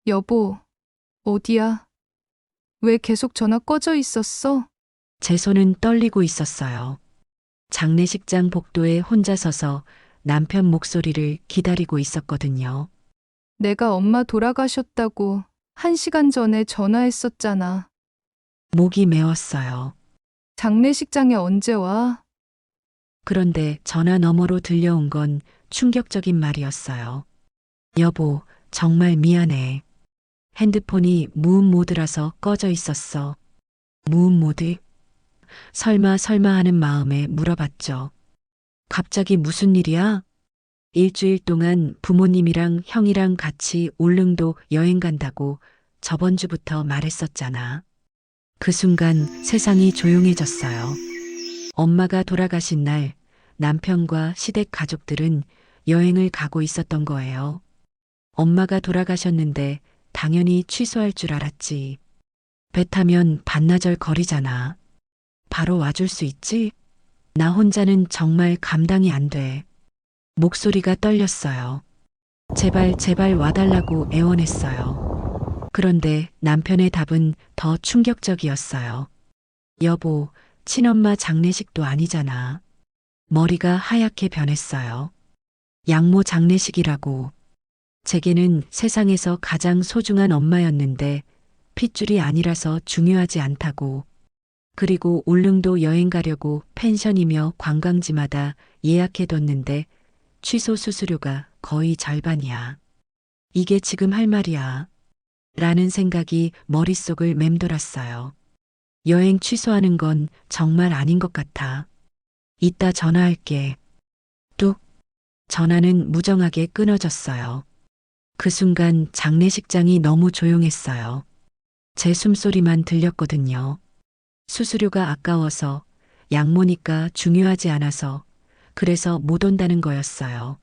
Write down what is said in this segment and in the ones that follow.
여보, 어디야? 왜 계속 전화 꺼져 있었어? 제 손은 떨리고 있었어요. 장례식장 복도에 혼자 서서 남편 목소리를 기다리고 있었거든요. 내가 엄마 돌아가셨다고 1시간 전에 전화했었잖아. 목이 메었어요. 장례식장에 언제 와? 그런데 전화 너머로 들려온 건 충격적인 말이었어요. 여보, 정말 미안해. 핸드폰이 무음 모드라서 꺼져 있었어. 무음 모드? 설마 하는 마음에 물어봤죠. 갑자기 무슨 일이야? 일주일 동안 부모님이랑 형이랑 같이 울릉도 여행 간다고 저번 주부터 말했었잖아. 그 순간 세상이 조용해졌어요. 엄마가 돌아가신 날 남편과 시댁 가족들은 여행을 가고 있었던 거예요. 엄마가 돌아가셨는데 당연히 취소할 줄 알았지. 배 타면 반나절 거리잖아. 바로 와줄 수 있지? 나 혼자는 정말 감당이 안 돼. 목소리가 떨렸어요. 제발 와달라고 애원했어요. 그런데 남편의 답은 더 충격적이었어요. 여보, 친엄마 장례식도 아니잖아. 머리가 하얗게 변했어요. 양모 장례식이라고. 제게는 세상에서 가장 소중한 엄마였는데 핏줄이 아니라서 중요하지 않다고. 그리고 울릉도 여행 가려고 펜션이며 관광지마다 예약해뒀는데 취소 수수료가 거의 절반이야. 이게 지금 할 말이야. 라는 생각이 머릿속을 맴돌았어요. 여행 취소하는 건 정말 아닌 것 같아. 이따 전화할게. 뚝. 전화는 무정하게 끊어졌어요. 그 순간 장례식장이 너무 조용했어요. 제 숨소리만 들렸거든요. 수수료가 아까워서, 양모니까 중요하지 않아서, 그래서 못 온다는 거였어요.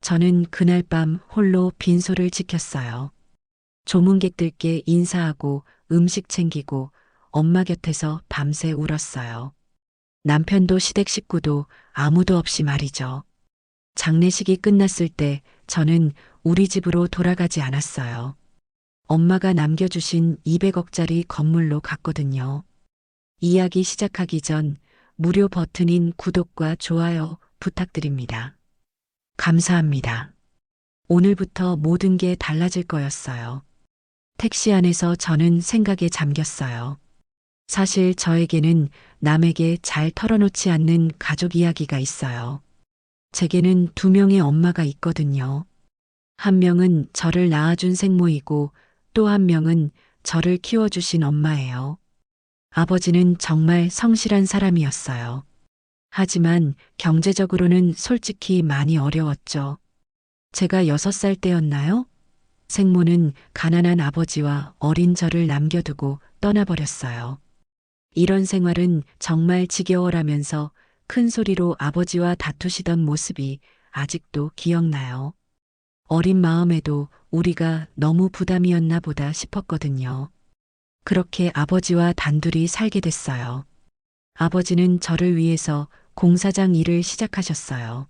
저는 그날 밤 홀로 빈소를 지켰어요. 조문객들께 인사하고 음식 챙기고 엄마 곁에서 밤새 울었어요. 남편도 시댁 식구도 아무도 없이 말이죠. 장례식이 끝났을 때 저는 우리 집으로 돌아가지 않았어요. 엄마가 남겨주신 200억짜리 건물로 갔거든요. 이야기 시작하기 전 무료 버튼인 구독과 좋아요 부탁드립니다. 감사합니다. 오늘부터 모든 게 달라질 거였어요. 택시 안에서 저는 생각에 잠겼어요. 사실 저에게는 남에게 잘 털어놓지 않는 가족 이야기가 있어요. 제게는 2명의 엄마가 있거든요. 한 명은 저를 낳아준 생모이고 또 한 명은 저를 키워주신 엄마예요. 아버지는 정말 성실한 사람이었어요. 하지만 경제적으로는 솔직히 많이 어려웠죠. 제가 6살 때였나요? 생모는 가난한 아버지와 어린 저를 남겨두고 떠나버렸어요. 이런 생활은 정말 지겨워라면서 큰 소리로 아버지와 다투시던 모습이 아직도 기억나요. 어린 마음에도 우리가 너무 부담이었나 보다 싶었거든요. 그렇게 아버지와 단둘이 살게 됐어요. 아버지는 저를 위해서 공사장 일을 시작하셨어요.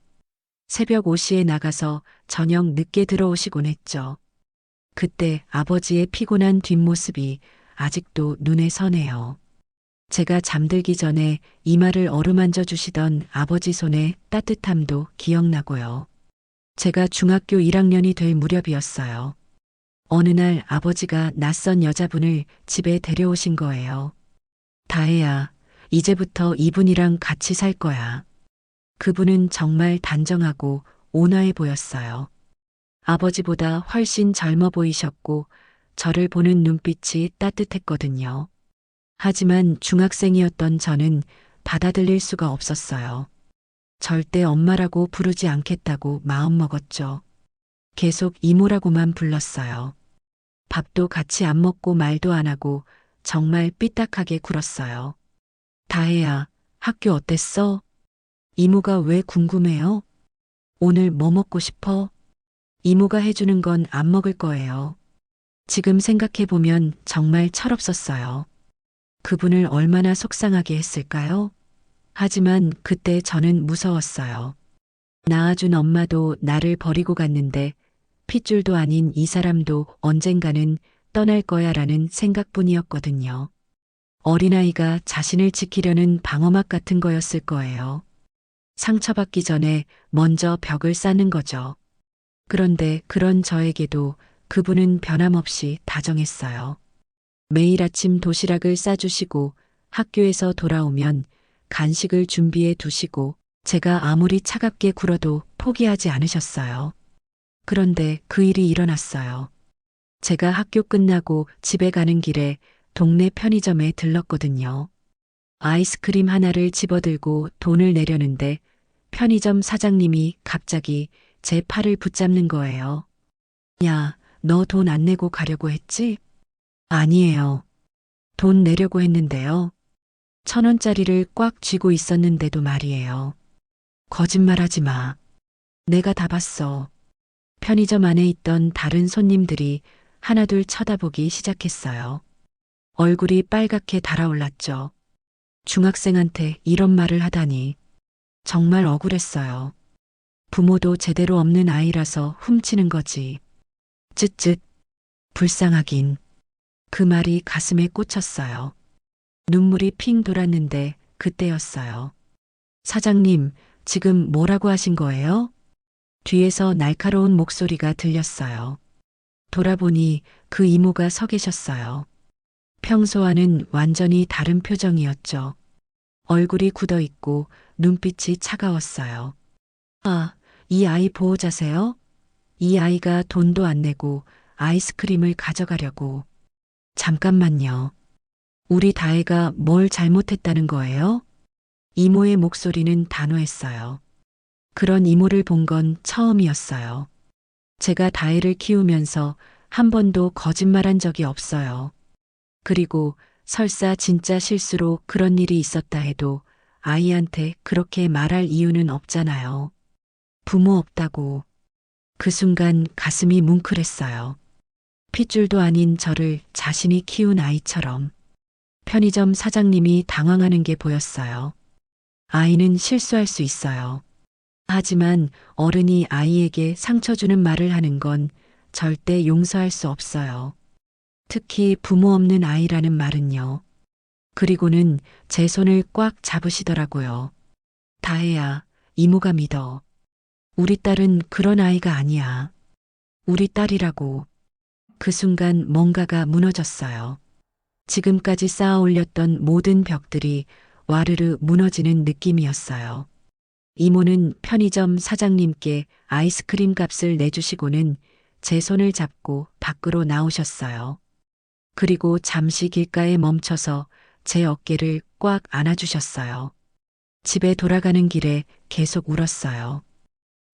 새벽 5시에 나가서 저녁 늦게 들어오시곤 했죠. 그때 아버지의 피곤한 뒷모습이 아직도 눈에 선해요. 제가 잠들기 전에 이마를 어루만져 주시던 아버지 손의 따뜻함도 기억나고요. 제가 중학교 1학년이 될 무렵이었어요. 어느 날 아버지가 낯선 여자분을 집에 데려오신 거예요. 다혜야, 이제부터 이분이랑 같이 살 거야. 그분은 정말 단정하고 온화해 보였어요. 아버지보다 훨씬 젊어 보이셨고 저를 보는 눈빛이 따뜻했거든요. 하지만 중학생이었던 저는 받아들일 수가 없었어요. 절대 엄마라고 부르지 않겠다고 마음먹었죠. 계속 이모라고만 불렀어요. 밥도 같이 안 먹고 말도 안 하고 정말 삐딱하게 굴었어요. 다혜야, 학교 어땠어? 이모가 왜 궁금해요? 오늘 뭐 먹고 싶어? 이모가 해주는 건 안 먹을 거예요. 지금 생각해보면 정말 철없었어요. 그분을 얼마나 속상하게 했을까요? 하지만 그때 저는 무서웠어요. 낳아준 엄마도 나를 버리고 갔는데 핏줄도 아닌 이 사람도 언젠가는 떠날 거야 라는 생각뿐이었거든요. 어린아이가 자신을 지키려는 방어막 같은 거였을 거예요. 상처받기 전에 먼저 벽을 쌓는 거죠. 그런데 그런 저에게도 그분은 변함없이 다정했어요. 매일 아침 도시락을 싸주시고 학교에서 돌아오면 간식을 준비해 두시고 제가 아무리 차갑게 굴어도 포기하지 않으셨어요. 그런데 그 일이 일어났어요. 제가 학교 끝나고 집에 가는 길에 동네 편의점에 들렀거든요. 아이스크림 하나를 집어들고 돈을 내려는데 편의점 사장님이 갑자기 제 팔을 붙잡는 거예요. 야, 너 돈 안 내고 가려고 했지? 아니에요. 돈 내려고 했는데요. 1,000원짜리를 꽉 쥐고 있었는데도 말이에요. 거짓말하지 마. 내가 다 봤어. 편의점 안에 있던 다른 손님들이 하나둘 쳐다보기 시작했어요. 얼굴이 빨갛게 달아올랐죠. 중학생한테 이런 말을 하다니. 정말 억울했어요. 부모도 제대로 없는 아이라서 훔치는 거지. 쯧쯧. 불쌍하긴. 그 말이 가슴에 꽂혔어요. 눈물이 핑 돌았는데 그때였어요. 사장님, 지금 뭐라고 하신 거예요? 뒤에서 날카로운 목소리가 들렸어요. 돌아보니 그 이모가 서 계셨어요. 평소와는 완전히 다른 표정이었죠. 얼굴이 굳어 있고 눈빛이 차가웠어요. 아, 이 아이 보호자세요? 이 아이가 돈도 안 내고 아이스크림을 가져가려고. 잠깐만요. 우리 다혜가 뭘 잘못했다는 거예요? 이모의 목소리는 단호했어요. 그런 이모를 본 건 처음이었어요. 제가 다혜를 키우면서 한 번도 거짓말한 적이 없어요. 그리고 설사 진짜 실수로 그런 일이 있었다 해도 아이한테 그렇게 말할 이유는 없잖아요. 부모 없다고. 그 순간 가슴이 뭉클했어요. 핏줄도 아닌 저를 자신이 키운 아이처럼. 편의점 사장님이 당황하는 게 보였어요. 아이는 실수할 수 있어요. 하지만 어른이 아이에게 상처 주는 말을 하는 건 절대 용서할 수 없어요. 특히 부모 없는 아이라는 말은요. 그리고는 제 손을 꽉 잡으시더라고요. 다혜야, 이모가 믿어. 우리 딸은 그런 아이가 아니야. 우리 딸이라고. 그 순간 뭔가가 무너졌어요. 지금까지 쌓아 올렸던 모든 벽들이 와르르 무너지는 느낌이었어요. 이모는 편의점 사장님께 아이스크림 값을 내주시고는 제 손을 잡고 밖으로 나오셨어요. 그리고 잠시 길가에 멈춰서 제 어깨를 꽉 안아주셨어요. 집에 돌아가는 길에 계속 울었어요.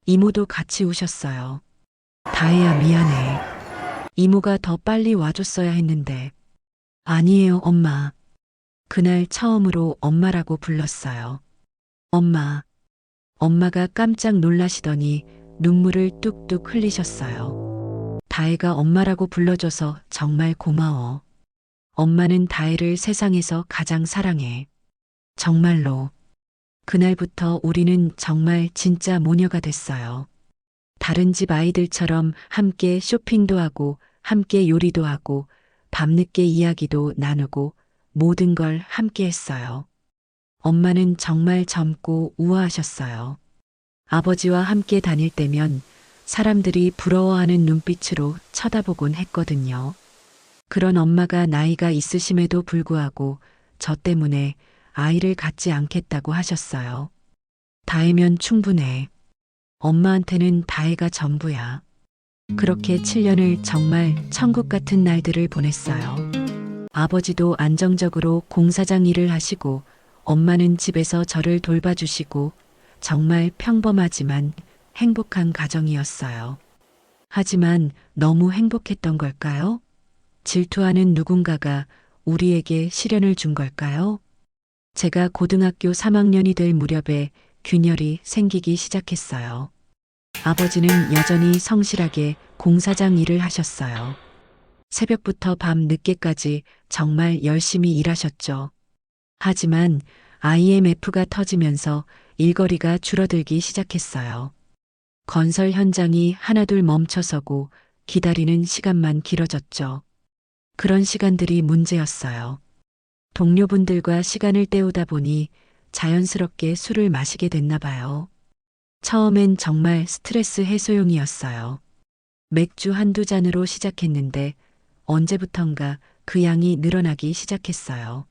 이모도 같이 우셨어요. 다혜야, 미안해. 이모가 더 빨리 와줬어야 했는데. 아니에요, 엄마. 그날 처음으로 엄마라고 불렀어요. 엄마. 엄마가 깜짝 놀라시더니 눈물을 뚝뚝 흘리셨어요. 다혜가 엄마라고 불러줘서 정말 고마워. 엄마는 다혜를 세상에서 가장 사랑해. 정말로. 그날부터 우리는 정말 진짜 모녀가 됐어요. 다른 집 아이들처럼 함께 쇼핑도 하고 함께 요리도 하고 밤늦게 이야기도 나누고 모든 걸 함께 했어요. 엄마는 정말 젊고 우아하셨어요. 아버지와 함께 다닐 때면 사람들이 부러워하는 눈빛으로 쳐다보곤 했거든요. 그런 엄마가 나이가 있으심에도 불구하고 저 때문에 아이를 갖지 않겠다고 하셨어요. 다혜면 충분해. 엄마한테는 다혜가 전부야. 그렇게 7년을 정말 천국 같은 날들을 보냈어요. 아버지도 안정적으로 공사장 일을 하시고 엄마는 집에서 저를 돌봐주시고 정말 평범하지만 행복한 가정이었어요. 하지만 너무 행복했던 걸까요? 질투하는 누군가가 우리에게 시련을 준 걸까요? 제가 고등학교 3학년이 될 무렵에 균열이 생기기 시작했어요. 아버지는 여전히 성실하게 공사장 일을 하셨어요. 새벽부터 밤 늦게까지 정말 열심히 일하셨죠. 하지만 IMF가 터지면서 일거리가 줄어들기 시작했어요. 건설 현장이 하나둘 멈춰서고 기다리는 시간만 길어졌죠. 그런 시간들이 문제였어요. 동료분들과 시간을 때우다 보니 자연스럽게 술을 마시게 됐나 봐요. 처음엔 정말 스트레스 해소용이었어요. 맥주 한두 잔으로 시작했는데 언제부턴가 그 양이 늘어나기 시작했어요.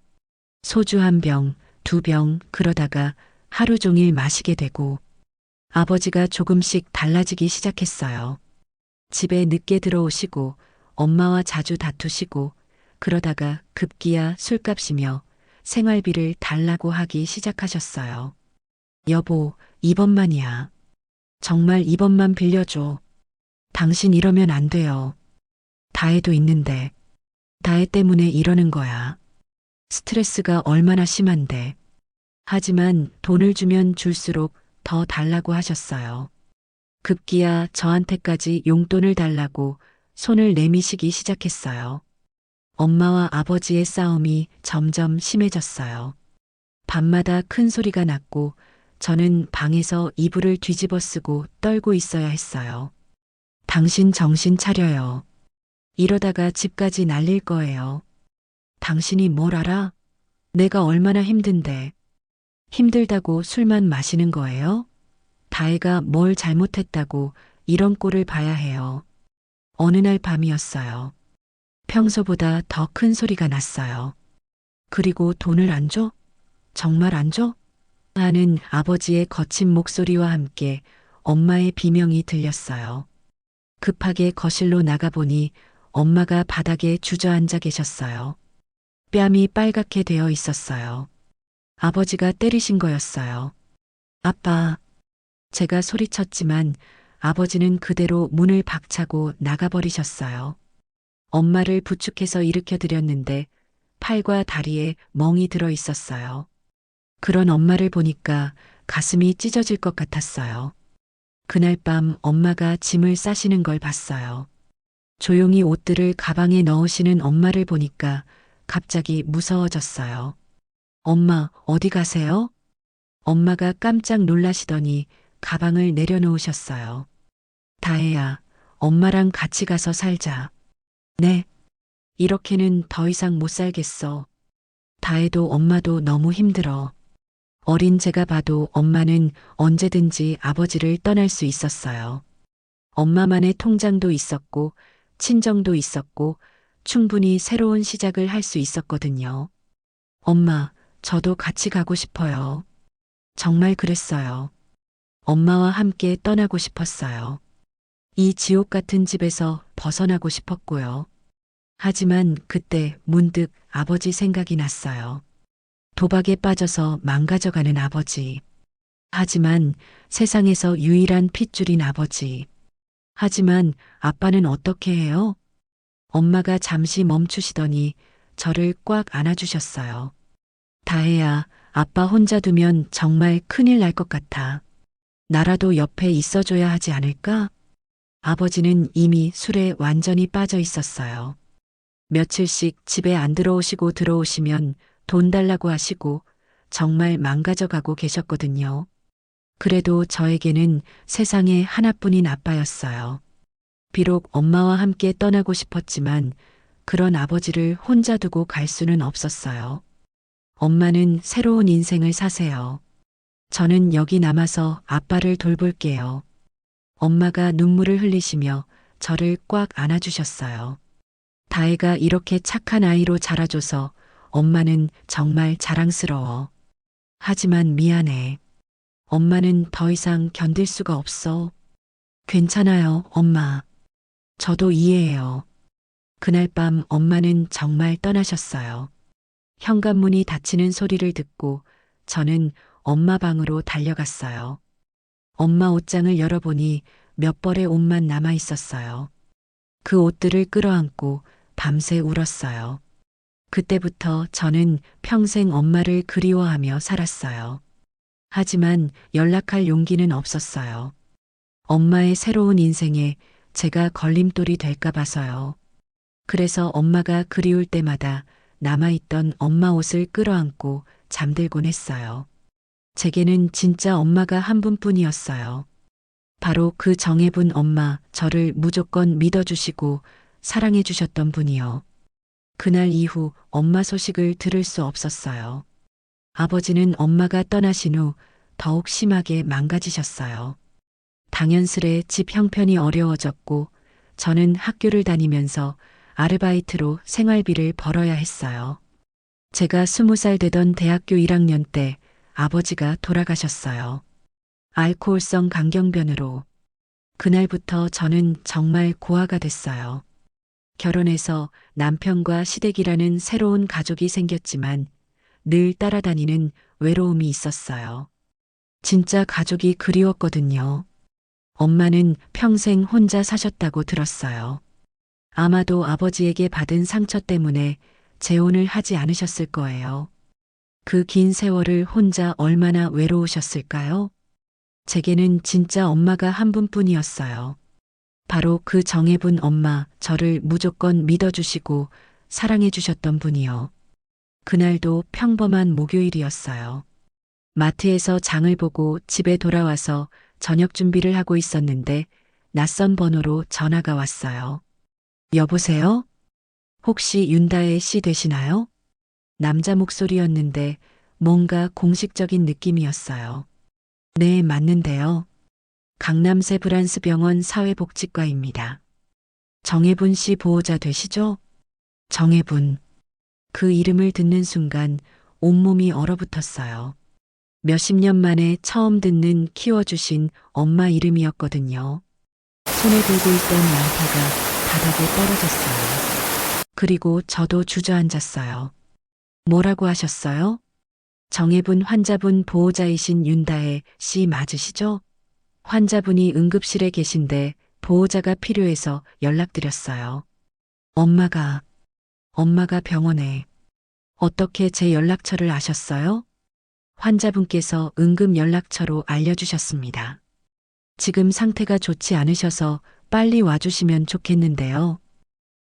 소주 한 병, 두 병, 그러다가 하루 종일 마시게 되고 아버지가 조금씩 달라지기 시작했어요. 집에 늦게 들어오시고 엄마와 자주 다투시고 그러다가 급기야 술값이며 생활비를 달라고 하기 시작하셨어요. 여보, 이번만이야. 정말 이번만 빌려줘. 당신 이러면 안 돼요. 다혜도 있는데. 다혜 때문에 이러는 거야. 스트레스가 얼마나 심한데. 하지만 돈을 주면 줄수록 더 달라고 하셨어요. 급기야 저한테까지 용돈을 달라고 손을 내미시기 시작했어요. 엄마와 아버지의 싸움이 점점 심해졌어요. 밤마다 큰 소리가 났고 저는 방에서 이불을 뒤집어 쓰고 떨고 있어야 했어요. 당신 정신 차려요. 이러다가 집까지 날릴 거예요. 당신이 뭘 알아? 내가 얼마나 힘든데. 힘들다고 술만 마시는 거예요? 다혜가 뭘 잘못했다고 이런 꼴을 봐야 해요. 어느 날 밤이었어요. 평소보다 더 큰 소리가 났어요. 그리고 돈을 안 줘? 정말 안 줘? 하는 아버지의 거친 목소리와 함께 엄마의 비명이 들렸어요. 급하게 거실로 나가보니 엄마가 바닥에 주저앉아 계셨어요. 뺨이 빨갛게 되어 있었어요. 아버지가 때리신 거였어요. 아빠. 제가 소리쳤지만 아버지는 그대로 문을 박차고 나가버리셨어요. 엄마를 부축해서 일으켜드렸는데 팔과 다리에 멍이 들어 있었어요. 그런 엄마를 보니까 가슴이 찢어질 것 같았어요. 그날 밤 엄마가 짐을 싸시는 걸 봤어요. 조용히 옷들을 가방에 넣으시는 엄마를 보니까 갑자기 무서워졌어요. 엄마, 어디 가세요? 엄마가 깜짝 놀라시더니 가방을 내려놓으셨어요. 다혜야, 엄마랑 같이 가서 살자. 네. 이렇게는 더 이상 못 살겠어. 다혜도 엄마도 너무 힘들어. 어린 제가 봐도 엄마는 언제든지 아버지를 떠날 수 있었어요. 엄마만의 통장도 있었고, 친정도 있었고, 충분히 새로운 시작을 할 수 있었거든요. 엄마, 저도 같이 가고 싶어요. 정말 그랬어요. 엄마와 함께 떠나고 싶었어요. 이 지옥 같은 집에서 벗어나고 싶었고요. 하지만 그때 문득 아버지 생각이 났어요. 도박에 빠져서 망가져가는 아버지. 하지만 세상에서 유일한 핏줄인 아버지. 하지만 아빠는 어떻게 해요? 엄마가 잠시 멈추시더니 저를 꽉 안아주셨어요. 다혜야, 아빠 혼자 두면 정말 큰일 날 것 같아. 나라도 옆에 있어줘야 하지 않을까? 아버지는 이미 술에 완전히 빠져 있었어요. 며칠씩 집에 안 들어오시고 들어오시면 돈 달라고 하시고 정말 망가져가고 계셨거든요. 그래도 저에게는 세상에 하나뿐인 아빠였어요. 비록 엄마와 함께 떠나고 싶었지만 그런 아버지를 혼자 두고 갈 수는 없었어요. 엄마는 새로운 인생을 사세요. 저는 여기 남아서 아빠를 돌볼게요. 엄마가 눈물을 흘리시며 저를 꽉 안아주셨어요. 다혜가 이렇게 착한 아이로 자라줘서 엄마는 정말 자랑스러워. 하지만 미안해. 엄마는 더 이상 견딜 수가 없어. 괜찮아요, 엄마. 저도 이해해요. 그날 밤 엄마는 정말 떠나셨어요. 현관문이 닫히는 소리를 듣고 저는 엄마 방으로 달려갔어요. 엄마 옷장을 열어보니 몇 벌의 옷만 남아 있었어요. 그 옷들을 끌어안고 밤새 울었어요. 그때부터 저는 평생 엄마를 그리워하며 살았어요. 하지만 연락할 용기는 없었어요. 엄마의 새로운 인생에 제가 걸림돌이 될까 봐서요. 그래서 엄마가 그리울 때마다 남아있던 엄마 옷을 끌어안고 잠들곤 했어요. 제게는 진짜 엄마가 한 분뿐이었어요. 바로 그 정해분 엄마, 저를 무조건 믿어주시고 사랑해주셨던 분이요. 그날 이후 엄마 소식을 들을 수 없었어요. 아버지는 엄마가 떠나신 후 더욱 심하게 망가지셨어요. 당연스레 집 형편이 어려워졌고 저는 학교를 다니면서 아르바이트로 생활비를 벌어야 했어요. 제가 20살 되던 대학교 1학년 때 아버지가 돌아가셨어요. 알코올성 강경변으로. 그날부터 저는 정말 고아가 됐어요. 결혼해서 남편과 시댁이라는 새로운 가족이 생겼지만 늘 따라다니는 외로움이 있었어요. 진짜 가족이 그리웠거든요. 엄마는 평생 혼자 사셨다고 들었어요. 아마도 아버지에게 받은 상처 때문에 재혼을 하지 않으셨을 거예요. 그 긴 세월을 혼자 얼마나 외로우셨을까요? 제게는 진짜 엄마가 한 분뿐이었어요. 바로 그 정해분 엄마, 저를 무조건 믿어주시고 사랑해주셨던 분이요. 그날도 평범한 목요일이었어요. 마트에서 장을 보고 집에 돌아와서 저녁 준비를 하고 있었는데 낯선 번호로 전화가 왔어요. 여보세요? 혹시 윤다혜 씨 되시나요? 남자 목소리였는데 뭔가 공식적인 느낌이었어요. 네, 맞는데요. 강남 세브란스 병원 사회복지과입니다. 정혜분 씨 보호자 되시죠? 정혜분. 그 이름을 듣는 순간 온몸이 얼어붙었어요. 몇십 년 만에 처음 듣는 키워주신 엄마 이름이었거든요. 손에 들고 있던 양파가 바닥에 떨어졌어요. 그리고 저도 주저앉았어요. 뭐라고 하셨어요? 정혜분 환자분 보호자이신 윤다혜 씨 맞으시죠? 환자분이 응급실에 계신데 보호자가 필요해서 연락드렸어요. 엄마가 병원에. 어떻게 제 연락처를 아셨어요? 환자분께서 응급 연락처로 알려주셨습니다. 지금 상태가 좋지 않으셔서 빨리 와주시면 좋겠는데요.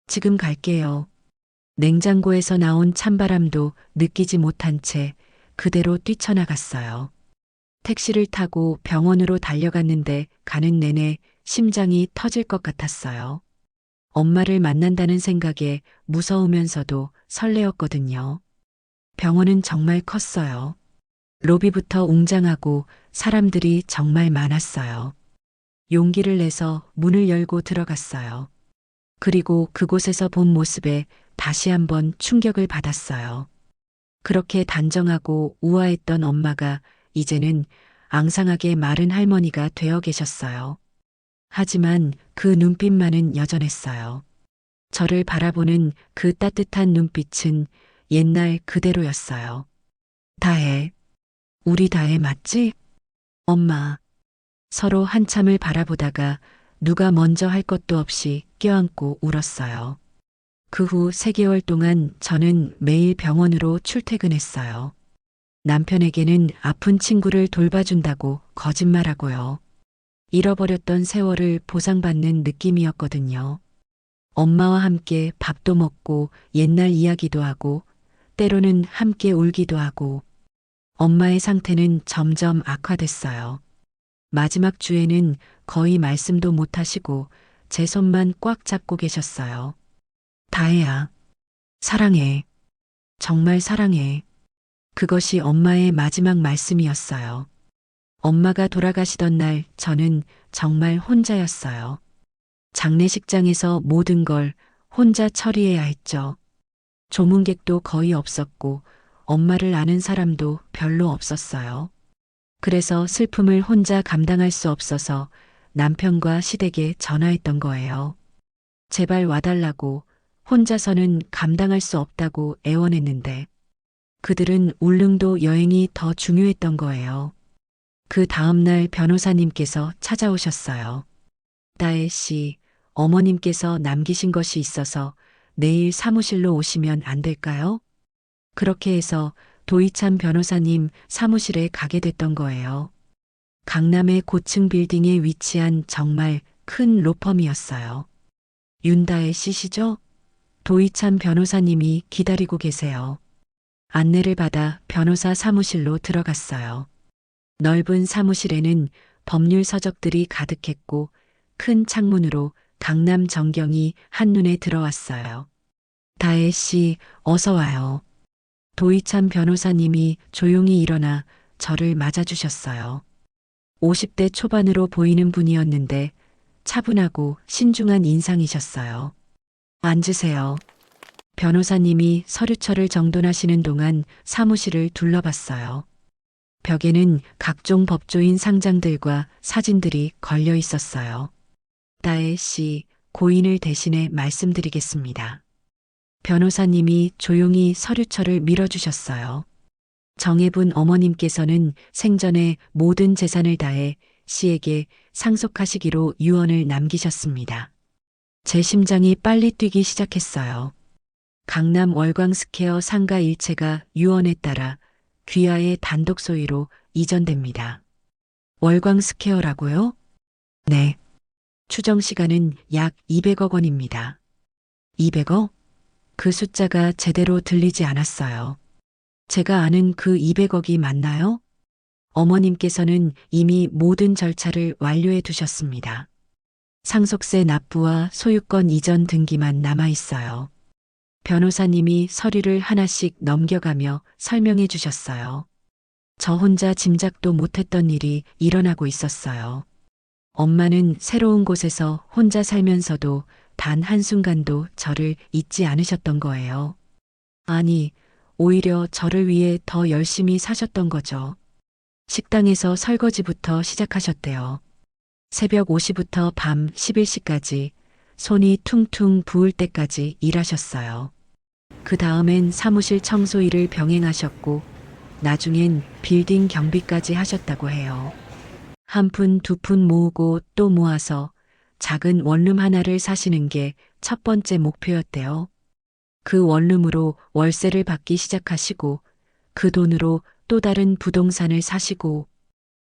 지금 갈게요. 냉장고에서 나온 찬바람도 느끼지 못한 채 그대로 뛰쳐나갔어요. 택시를 타고 병원으로 달려갔는데 가는 내내 심장이 터질 것 같았어요. 엄마를 만난다는 생각에 무서우면서도 설레었거든요. 병원은 정말 컸어요. 로비부터 웅장하고 사람들이 정말 많았어요. 용기를 내서 문을 열고 들어갔어요. 그리고 그곳에서 본 모습에 다시 한번 충격을 받았어요. 그렇게 단정하고 우아했던 엄마가 이제는 앙상하게 마른 할머니가 되어 계셨어요. 하지만 그 눈빛만은 여전했어요. 저를 바라보는 그 따뜻한 눈빛은 옛날 그대로였어요. 다혜, 우리 다혜 맞지? 엄마. 서로 한참을 바라보다가 누가 먼저 할 것도 없이 껴안고 울었어요. 그 후 3개월 동안 저는 매일 병원으로 출퇴근했어요. 남편에게는 아픈 친구를 돌봐준다고 거짓말하고요. 잃어버렸던 세월을 보상받는 느낌이었거든요. 엄마와 함께 밥도 먹고 옛날 이야기도 하고 때로는 함께 울기도 하고 엄마의 상태는 점점 악화됐어요. 마지막 주에는 거의 말씀도 못 하시고 제 손만 꽉 잡고 계셨어요. 다혜야, 사랑해. 정말 사랑해. 그것이 엄마의 마지막 말씀이었어요. 엄마가 돌아가시던 날 저는 정말 혼자였어요. 장례식장에서 모든 걸 혼자 처리해야 했죠. 조문객도 거의 없었고 엄마를 아는 사람도 별로 없었어요. 그래서 슬픔을 혼자 감당할 수 없어서 남편과 시댁에 전화했던 거예요. 제발 와달라고, 혼자서는 감당할 수 없다고 애원했는데 그들은 울릉도 여행이 더 중요했던 거예요. 그 다음날 변호사님께서 찾아오셨어요. 다혜 씨, 어머님께서 남기신 것이 있어서 내일 사무실로 오시면 안 될까요? 그렇게 해서 도이찬 변호사님 사무실에 가게 됐던 거예요. 강남의 고층 빌딩에 위치한 정말 큰 로펌이었어요. 윤다혜 씨시죠? 도이찬 변호사님이 기다리고 계세요. 안내를 받아 변호사 사무실로 들어갔어요. 넓은 사무실에는 법률 서적들이 가득했고 큰 창문으로 강남 전경이 한눈에 들어왔어요. 다혜 씨, 어서 와요. 도희찬 변호사님이 조용히 일어나 저를 맞아주셨어요. 50대 초반으로 보이는 분이었는데 차분하고 신중한 인상이셨어요. 앉으세요. 변호사님이 서류철을 정돈하시는 동안 사무실을 둘러봤어요. 벽에는 각종 법조인 상장들과 사진들이 걸려 있었어요. 다혜 씨, 고인을 대신해 말씀드리겠습니다. 변호사님이 조용히 서류철을 밀어주셨어요. 정혜분 어머님께서는 생전에 모든 재산을 다해 씨에게 상속하시기로 유언을 남기셨습니다. 제 심장이 빨리 뛰기 시작했어요. 강남 월광스퀘어 상가 일체가 유언에 따라 귀하의 단독 소유로 이전됩니다. 월광스퀘어라고요? 네. 추정 시간은 약 200억 원입니다. 200억? 그 숫자가 제대로 들리지 않았어요. 제가 아는 그 200억이 맞나요? 어머님께서는 이미 모든 절차를 완료해 두셨습니다. 상속세 납부와 소유권 이전 등기만 남아 있어요. 변호사님이 서류를 하나씩 넘겨가며 설명해 주셨어요. 저 혼자 짐작도 못했던 일이 일어나고 있었어요. 엄마는 새로운 곳에서 혼자 살면서도 단 한순간도 저를 잊지 않으셨던 거예요. 아니, 오히려 저를 위해 더 열심히 사셨던 거죠. 식당에서 설거지부터 시작하셨대요. 새벽 5시부터 밤 11시까지 손이 퉁퉁 부을 때까지 일하셨어요. 그 다음엔 사무실 청소 일을 병행하셨고 나중엔 빌딩 경비까지 하셨다고 해요. 한 푼 두 푼 모으고 또 모아서 작은 원룸 하나를 사시는 게 첫 번째 목표였대요. 그 원룸으로 월세를 받기 시작하시고 그 돈으로 또 다른 부동산을 사시고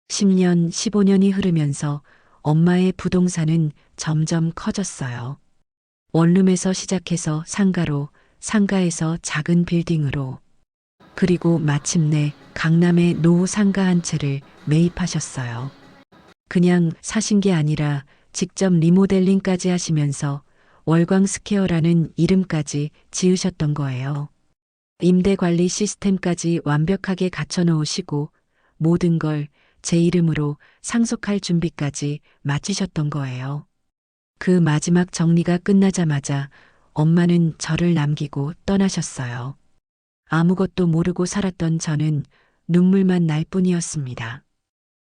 10년, 15년이 흐르면서 엄마의 부동산은 점점 커졌어요. 원룸에서 시작해서 상가로, 상가에서 작은 빌딩으로, 그리고 마침내 강남의 노후 상가 한 채를 매입하셨어요. 그냥 사신 게 아니라 직접 리모델링까지 하시면서 월광스퀘어라는 이름까지 지으셨던 거예요. 임대 관리 시스템까지 완벽하게 갖춰 놓으시고 모든 걸 제 이름으로 상속할 준비까지 마치셨던 거예요. 그 마지막 정리가 끝나자마자 엄마는 저를 남기고 떠나셨어요. 아무것도 모르고 살았던 저는 눈물만 날 뿐이었습니다.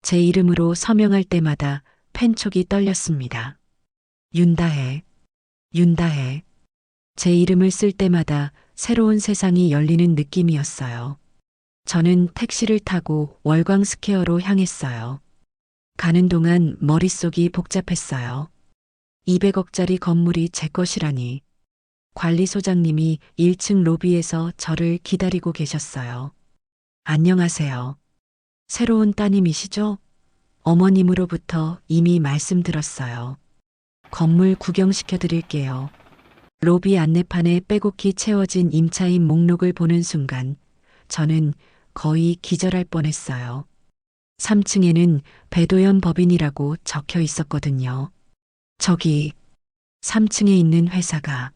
제 이름으로 서명할 때마다 펜촉이 떨렸습니다. 윤다혜, 윤다혜. 제 이름을 쓸 때마다 새로운 세상이 열리는 느낌이었어요. 저는 택시를 타고 월광스퀘어로 향했어요. 가는 동안 머릿속이 복잡했어요. 200억짜리 건물이 제 것이라니. 관리소장님이 1층 로비에서 저를 기다리고 계셨어요. 안녕하세요. 새로운 따님이시죠? 어머님으로부터 이미 말씀드렸어요. 건물 구경시켜 드릴게요. 로비 안내판에 빼곡히 채워진 임차인 목록을 보는 순간 저는 거의 기절할 뻔했어요. 3층에는 배도연 법인이라고 적혀 있었거든요. 저기 3층에 있는 회사가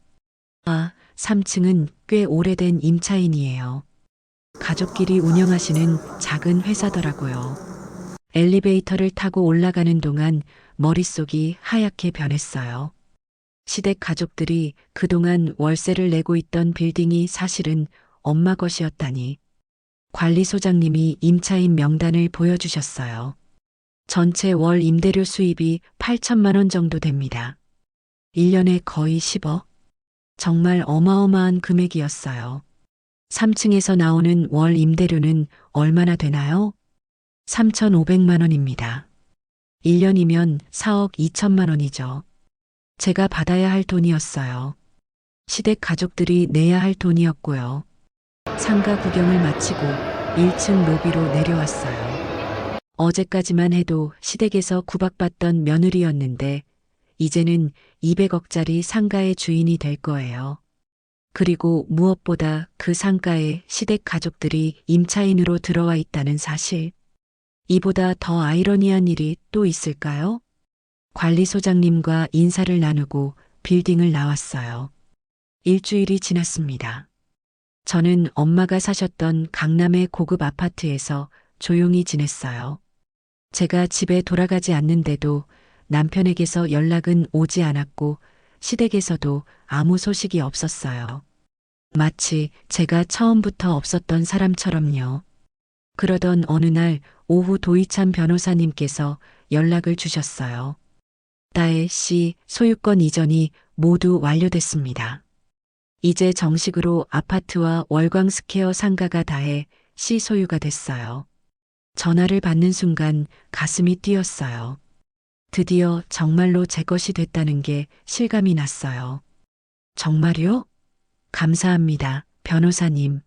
3층은 꽤 오래된 임차인이에요. 가족끼리 운영하시는 작은 회사더라고요. 엘리베이터를 타고 올라가는 동안 머릿속이 하얗게 변했어요. 시댁 가족들이 그동안 월세를 내고 있던 빌딩이 사실은 엄마 것이었다니. 관리소장님이 임차인 명단을 보여주셨어요. 전체 월 임대료 수입이 8천만 원 정도 됩니다. 1년에 거의 10억? 정말 어마어마한 금액이었어요. 3층에서 나오는 월 임대료는 얼마나 되나요? 3,500만 원입니다. 1년이면 4억 2천만 원이죠. 제가 받아야 할 돈이었어요. 시댁 가족들이 내야 할 돈이었고요. 상가 구경을 마치고 1층 로비로 내려왔어요. 어제까지만 해도 시댁에서 구박받던 며느리였는데 이제는 200억짜리 상가의 주인이 될 거예요. 그리고 무엇보다 그 상가에 시댁 가족들이 임차인으로 들어와 있다는 사실. 이보다 더 아이러니한 일이 또 있을까요? 관리소장님과 인사를 나누고 빌딩을 나왔어요. 일주일이 지났습니다. 저는 엄마가 사셨던 강남의 고급 아파트에서 조용히 지냈어요. 제가 집에 돌아가지 않는데도 남편에게서 연락은 오지 않았고 시댁에서도 아무 소식이 없었어요. 마치 제가 처음부터 없었던 사람처럼요. 그러던 어느 날 오후 도이찬 변호사님께서 연락을 주셨어요. 다혜 씨 소유권 이전이 모두 완료됐습니다. 이제 정식으로 아파트와 월광스퀘어 상가가 다혜 씨 소유가 됐어요. 전화를 받는 순간 가슴이 뛰었어요. 드디어 정말로 제 것이 됐다는 게 실감이 났어요. 정말요? 감사합니다, 변호사님.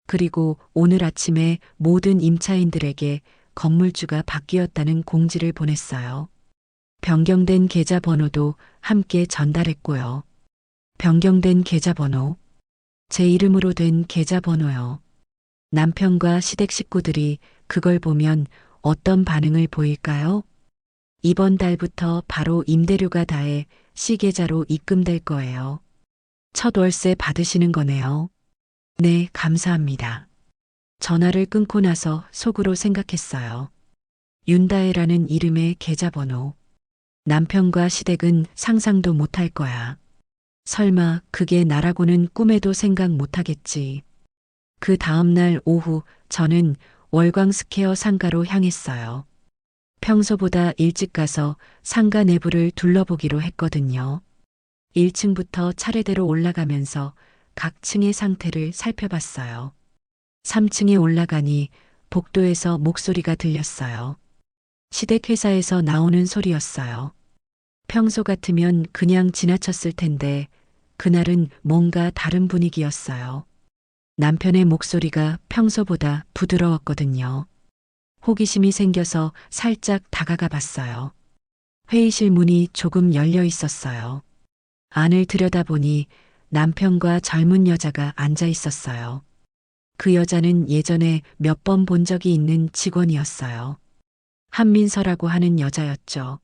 그리고 오늘 아침에 모든 임차인들에게 건물주가 바뀌었다는 공지를 보냈어요. 변경된 계좌번호도 함께 전달했고요. 변경된 계좌번호. 제 이름으로 된 계좌번호요. 남편과 시댁 식구들이 그걸 보면 어떤 반응을 보일까요? 이번 달부터 바로 임대료가 다해 씨 계좌로 입금될 거예요. 첫 월세 받으시는 거네요. 네, 감사합니다. 전화를 끊고 나서 속으로 생각했어요. 윤다혜라는 이름의 계좌번호. 남편과 시댁은 상상도 못할 거야. 설마 그게 나라고는 꿈에도 생각 못하겠지. 그 다음날 오후 저는 월광스퀘어 상가로 향했어요. 평소보다 일찍 가서 상가 내부를 둘러보기로 했거든요. 1층부터 차례대로 올라가면서 각 층의 상태를 살펴봤어요. 3층에 올라가니 복도에서 목소리가 들렸어요. 시댁 회사에서 나오는 소리였어요. 평소 같으면 그냥 지나쳤을 텐데 그날은 뭔가 다른 분위기였어요. 남편의 목소리가 평소보다 부드러웠거든요. 호기심이 생겨서 살짝 다가가 봤어요. 회의실 문이 조금 열려 있었어요. 안을 들여다보니 남편과 젊은 여자가 앉아 있었어요. 그 여자는 예전에 몇 번 본 적이 있는 직원이었어요. 한민서라고 하는 여자였죠.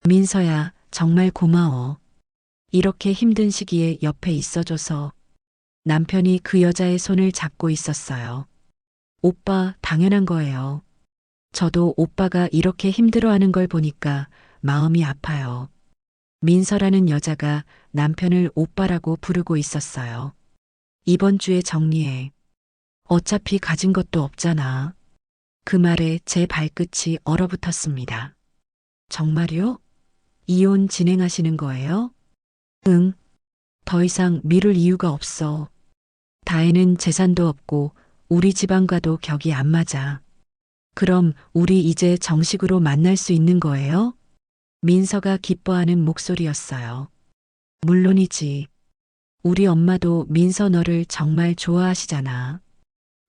민서야, 정말 고마워. 이렇게 힘든 시기에 옆에 있어줘서. 남편이 그 여자의 손을 잡고 있었어요. 오빠, 당연한 거예요. 저도 오빠가 이렇게 힘들어하는 걸 보니까 마음이 아파요. 민서라는 여자가 남편을 오빠라고 부르고 있었어요. 이번 주에 정리해. 어차피 가진 것도 없잖아. 그 말에 제 발끝이 얼어붙었습니다. 정말요? 이혼 진행하시는 거예요? 응. 더 이상 미룰 이유가 없어. 다혜는 재산도 없고 우리 집안과도 격이 안 맞아. 그럼 우리 이제 정식으로 만날 수 있는 거예요? 민서가 기뻐하는 목소리였어요. 물론이지. 우리 엄마도 민서 너를 정말 좋아하시잖아.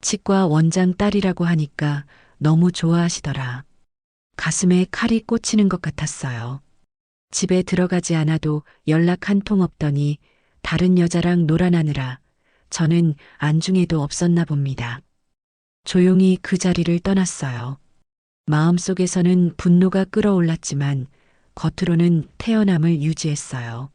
치과 원장 딸이라고 하니까 너무 좋아하시더라. 가슴에 칼이 꽂히는 것 같았어요. 집에 들어가지 않아도 연락 한 통 없더니 다른 여자랑 놀아나느라 저는 안중에도 없었나 봅니다. 조용히 그 자리를 떠났어요. 마음속에서는 분노가 끓어올랐지만 겉으로는 태연함을 유지했어요.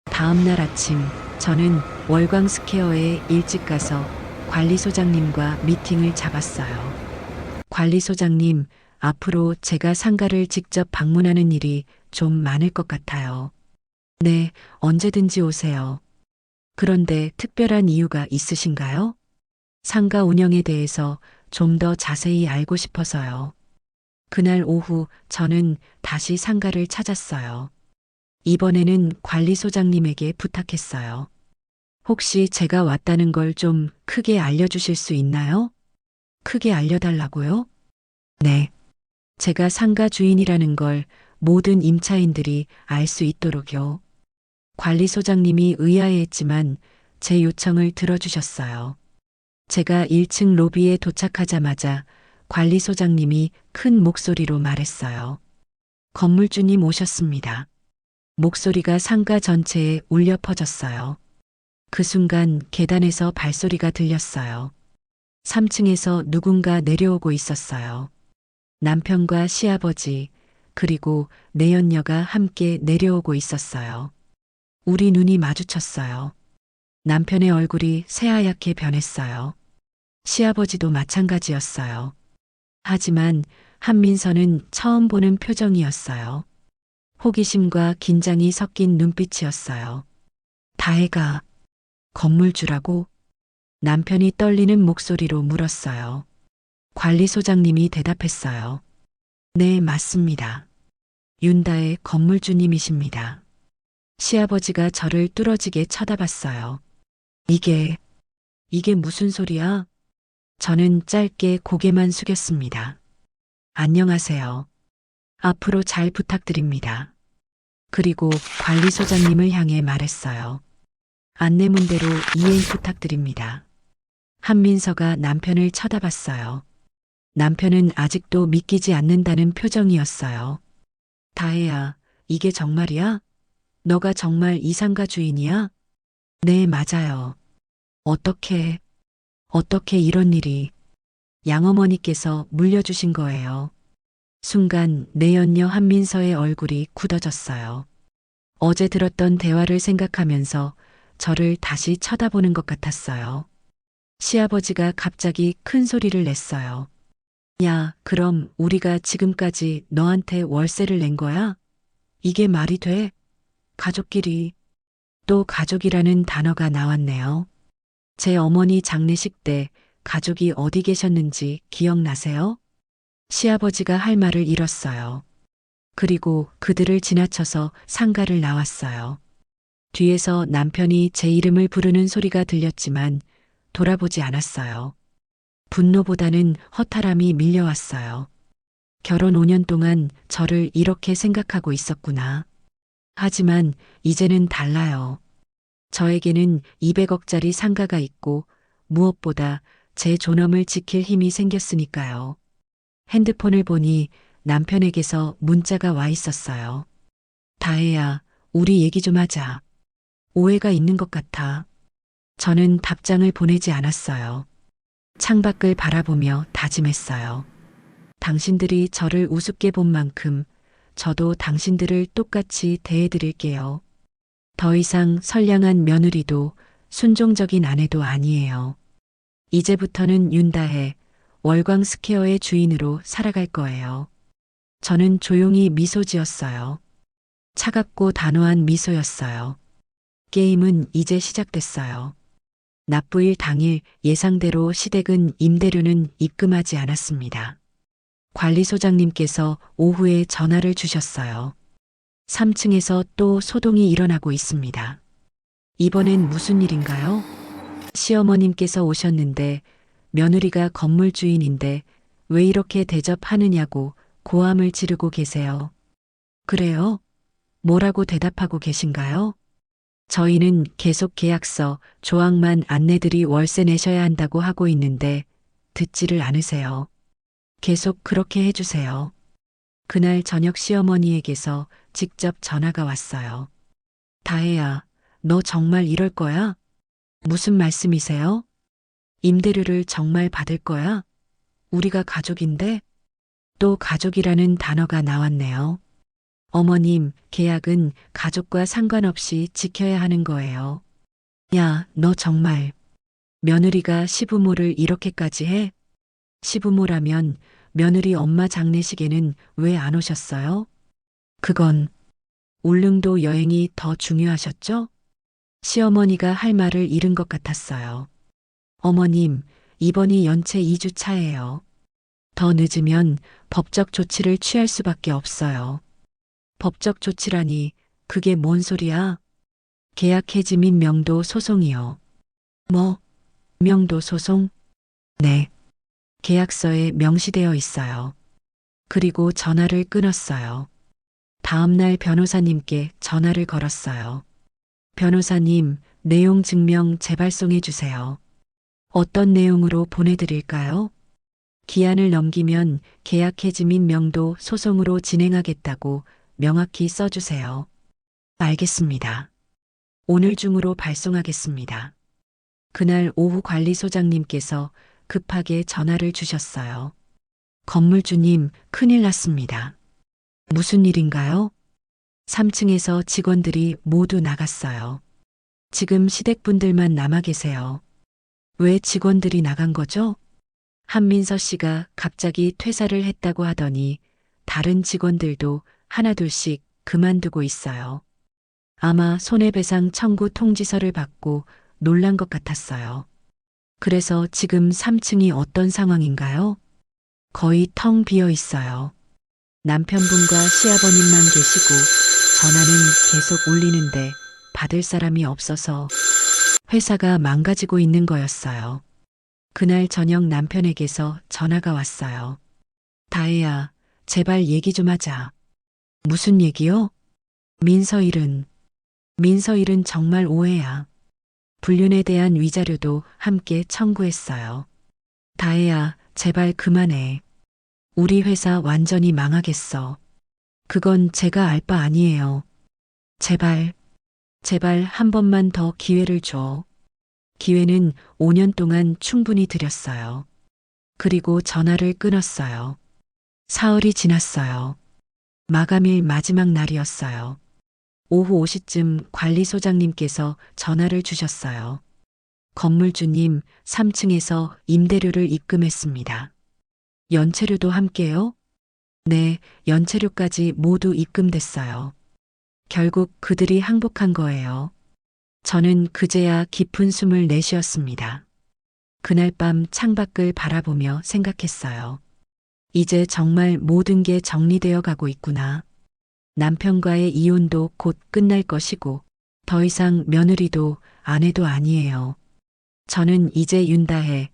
다음 날 아침 저는 월광스퀘어에 일찍 가서 관리소장님과 미팅을 잡았어요. 관리소장님, 앞으로 제가 상가를 직접 방문하는 일이 좀 많을 것 같아요. 네, 언제든지 오세요. 그런데 특별한 이유가 있으신가요? 상가 운영에 대해서 좀 더 자세히 알고 싶어서요. 그날 오후 저는 다시 상가를 찾았어요. 이번에는 관리소장님에게 부탁했어요. 혹시 제가 왔다는 걸 좀 크게 알려주실 수 있나요? 크게 알려달라고요? 네. 제가 상가 주인이라는 걸 모든 임차인들이 알 수 있도록요. 관리소장님이 의아해했지만 제 요청을 들어주셨어요. 제가 1층 로비에 도착하자마자 관리소장님이 큰 목소리로 말했어요. 건물주님 오셨습니다. 목소리가 상가 전체에 울려 퍼졌어요. 그 순간 계단에서 발소리가 들렸어요. 3층에서 누군가 내려오고 있었어요. 남편과 시아버지, 그리고 내연녀가 함께 내려오고 있었어요. 우리 눈이 마주쳤어요. 남편의 얼굴이 새하얗게 변했어요. 시아버지도 마찬가지였어요. 하지만 한민서는 처음 보는 표정이었어요. 호기심과 긴장이 섞인 눈빛이었어요. 다혜가 건물주라고? 남편이 떨리는 목소리로 물었어요. 관리소장님이 대답했어요. 네, 맞습니다. 윤다의 건물주님이십니다. 시아버지가 저를 뚫어지게 쳐다봤어요. 이게 무슨 소리야? 저는 짧게 고개만 숙였습니다. 안녕하세요. 앞으로 잘 부탁드립니다. 그리고 관리소장님을 향해 말했어요. 안내문대로 이행 부탁드립니다. 한민서가 남편을 쳐다봤어요. 남편은 아직도 믿기지 않는다는 표정이었어요. 다혜야, 이게 정말이야? 너가 정말 이 상가 주인이야? 네, 맞아요. 어떻게 이런 일이 양어머니께서 물려주신 거예요. 순간 내연녀 한민서의 얼굴이 굳어졌어요. 어제 들었던 대화를 생각하면서 저를 다시 쳐다보는 것 같았어요. 시아버지가 갑자기 큰 소리를 냈어요. 야, 그럼 우리가 지금까지 너한테 월세를 낸 거야? 이게 말이 돼? 가족끼리. 또 가족이라는 단어가 나왔네요. 제 어머니 장례식 때 가족이 어디 계셨는지 기억나세요? 시아버지가 할 말을 잃었어요. 그리고 그들을 지나쳐서 상가를 나왔어요. 뒤에서 남편이 제 이름을 부르는 소리가 들렸지만 돌아보지 않았어요. 분노보다는 허탈함이 밀려왔어요. 결혼 5년 동안 저를 이렇게 생각하고 있었구나. 하지만 이제는 달라요. 저에게는 200억짜리 상가가 있고 무엇보다 제 존엄을 지킬 힘이 생겼으니까요. 핸드폰을 보니 남편에게서 문자가 와 있었어요. 다혜야, 우리 얘기 좀 하자. 오해가 있는 것 같아. 저는 답장을 보내지 않았어요. 창밖을 바라보며 다짐했어요. 당신들이 저를 우습게 본 만큼 저도 당신들을 똑같이 대해드릴게요. 더 이상 선량한 며느리도 순종적인 아내도 아니에요. 이제부터는 윤다혜, 월광 스퀘어의 주인으로 살아갈 거예요. 저는 조용히 미소 지었어요. 차갑고 단호한 미소였어요. 게임은 이제 시작됐어요. 납부일 당일 예상대로 시댁은 임대료는 입금하지 않았습니다. 관리소장님께서 오후에 전화를 주셨어요. 3층에서 또 소동이 일어나고 있습니다. 이번엔 무슨 일인가요? 시어머님께서 오셨는데 며느리가 건물 주인인데 왜 이렇게 대접하느냐고 고함을 지르고 계세요. 그래요? 뭐라고 대답하고 계신가요? 저희는 계속 계약서, 조항만 안내들이 월세 내셔야 한다고 하고 있는데 듣지를 않으세요. 계속 그렇게 해주세요. 그날 저녁 시어머니에게서 직접 전화가 왔어요. 다혜야, 너 정말 이럴 거야? 무슨 말씀이세요? 임대료를 정말 받을 거야? 우리가 가족인데? 또 가족이라는 단어가 나왔네요. 어머님, 계약은 가족과 상관없이 지켜야 하는 거예요. 야, 너 정말 며느리가 시부모를 이렇게까지 해? 시부모라면 며느리 엄마 장례식에는 왜 안 오셨어요? 그건 울릉도 여행이 더 중요하셨죠? 시어머니가 할 말을 잃은 것 같았어요. 어머님, 이번이 연체 2주 차예요. 더 늦으면 법적 조치를 취할 수밖에 없어요. 법적 조치라니 그게 뭔 소리야? 계약 해지 및 명도 소송이요. 뭐? 명도 소송? 네. 계약서에 명시되어 있어요. 그리고 전화를 끊었어요. 다음날 변호사님께 전화를 걸었어요. 변호사님, 내용 증명 재발송해 주세요. 어떤 내용으로 보내드릴까요? 기한을 넘기면 계약 해지 및 명도 소송으로 진행하겠다고 명확히 써주세요. 알겠습니다. 오늘 중으로 발송하겠습니다. 그날 오후 관리소장님께서 급하게 전화를 주셨어요. 건물주님, 큰일 났습니다. 무슨 일인가요? 3층에서 직원들이 모두 나갔어요. 지금 시댁분들만 남아 계세요. 왜 직원들이 나간 거죠? 한민서 씨가 갑자기 퇴사를 했다고 하더니 다른 직원들도 하나둘씩 그만두고 있어요. 아마 손해배상 청구 통지서를 받고 놀란 것 같았어요. 그래서 지금 3층이 어떤 상황인가요? 거의 텅 비어 있어요. 남편분과 시아버님만 계시고 전화는 계속 울리는데 받을 사람이 없어서 회사가 망가지고 있는 거였어요. 그날 저녁 남편에게서 전화가 왔어요. 다혜야, 제발 얘기 좀 하자. 무슨 얘기요? 민서일은 정말 오해야. 불륜에 대한 위자료도 함께 청구했어요. 다혜야, 제발 그만해. 우리 회사 완전히 망하겠어. 그건 제가 알 바 아니에요. 제발 한 번만 더 기회를 줘. 기회는 5년 동안 충분히 드렸어요. 그리고 전화를 끊었어요. 사흘이 지났어요. 마감일 마지막 날이었어요. 오후 5시쯤 관리소장님께서 전화를 주셨어요. 건물주님, 3층에서 임대료를 입금했습니다. 연체료도 함께요? 네, 연체료까지 모두 입금됐어요. 결국 그들이 항복한 거예요. 저는 그제야 깊은 숨을 내쉬었습니다. 그날 밤 창밖을 바라보며 생각했어요. 이제 정말 모든 게 정리되어 가고 있구나. 남편과의 이혼도 곧 끝날 것이고 더 이상 며느리도 아내도 아니에요. 저는 이제 윤다혜,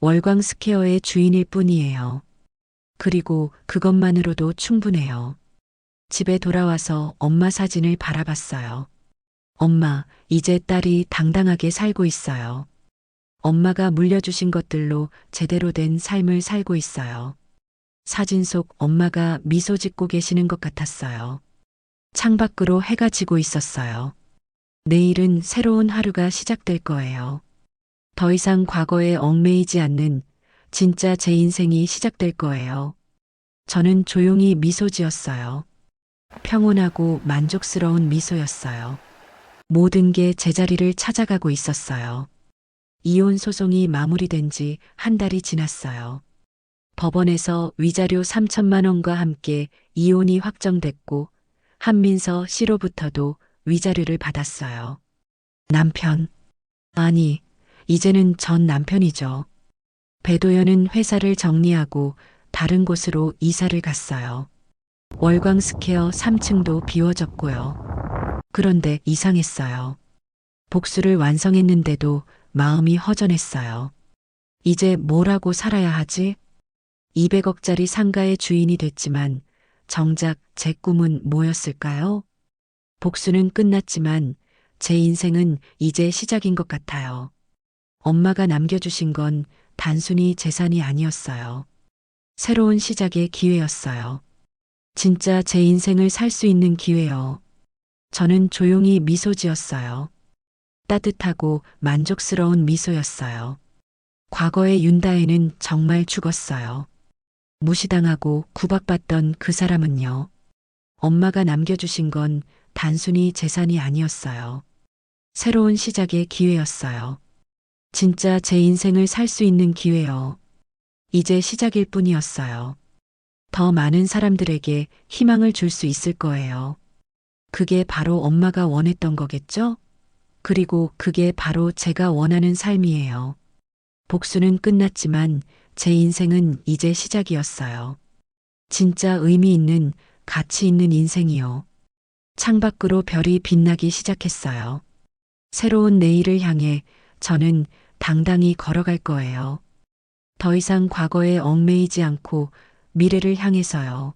월광 스퀘어의 주인일 뿐이에요. 그리고 그것만으로도 충분해요. 집에 돌아와서 엄마 사진을 바라봤어요. 엄마, 이제 딸이 당당하게 살고 있어요. 엄마가 물려주신 것들로 제대로 된 삶을 살고 있어요. 사진 속 엄마가 미소 짓고 계시는 것 같았어요. 창밖으로 해가 지고 있었어요. 내일은 새로운 하루가 시작될 거예요. 더 이상 과거에 얽매이지 않는 진짜 제 인생이 시작될 거예요. 저는 조용히 미소 지었어요. 평온하고 만족스러운 미소였어요. 모든 게 제자리를 찾아가고 있었어요. 이혼 소송이 마무리된 지 한 달이 지났어요. 법원에서 위자료 3천만 원과 함께 이혼이 확정됐고 한민서 씨로부터도 위자료를 받았어요. 남편. 아니, 이제는 전 남편이죠. 배도연은 회사를 정리하고 다른 곳으로 이사를 갔어요. 월광 스퀘어 3층도 비워졌고요. 그런데 이상했어요. 복수를 완성했는데도 마음이 허전했어요. 이제 뭘 하고 살아야 하지? 200억짜리 상가의 주인이 됐지만 정작 제 꿈은 뭐였을까요? 복수는 끝났지만 제 인생은 이제 시작인 것 같아요. 엄마가 남겨주신 건 단순히 재산이 아니었어요. 새로운 시작의 기회였어요. 진짜 제 인생을 살 수 있는 기회요. 저는 조용히 미소 지었어요. 따뜻하고 만족스러운 미소였어요. 과거의 윤다혜는 정말 죽었어요. 무시당하고 구박받던 그 사람은요. 엄마가 남겨주신 건 단순히 재산이 아니었어요. 새로운 시작의 기회였어요. 진짜 제 인생을 살 수 있는 기회요. 이제 시작일 뿐이었어요. 더 많은 사람들에게 희망을 줄 수 있을 거예요. 그게 바로 엄마가 원했던 거겠죠? 그리고 그게 바로 제가 원하는 삶이에요. 복수는 끝났지만 제 인생은 이제 시작이었어요. 진짜 의미 있는, 가치 있는 인생이요. 창밖으로 별이 빛나기 시작했어요. 새로운 내일을 향해 저는 당당히 걸어갈 거예요. 더 이상 과거에 얽매이지 않고 미래를 향해서요.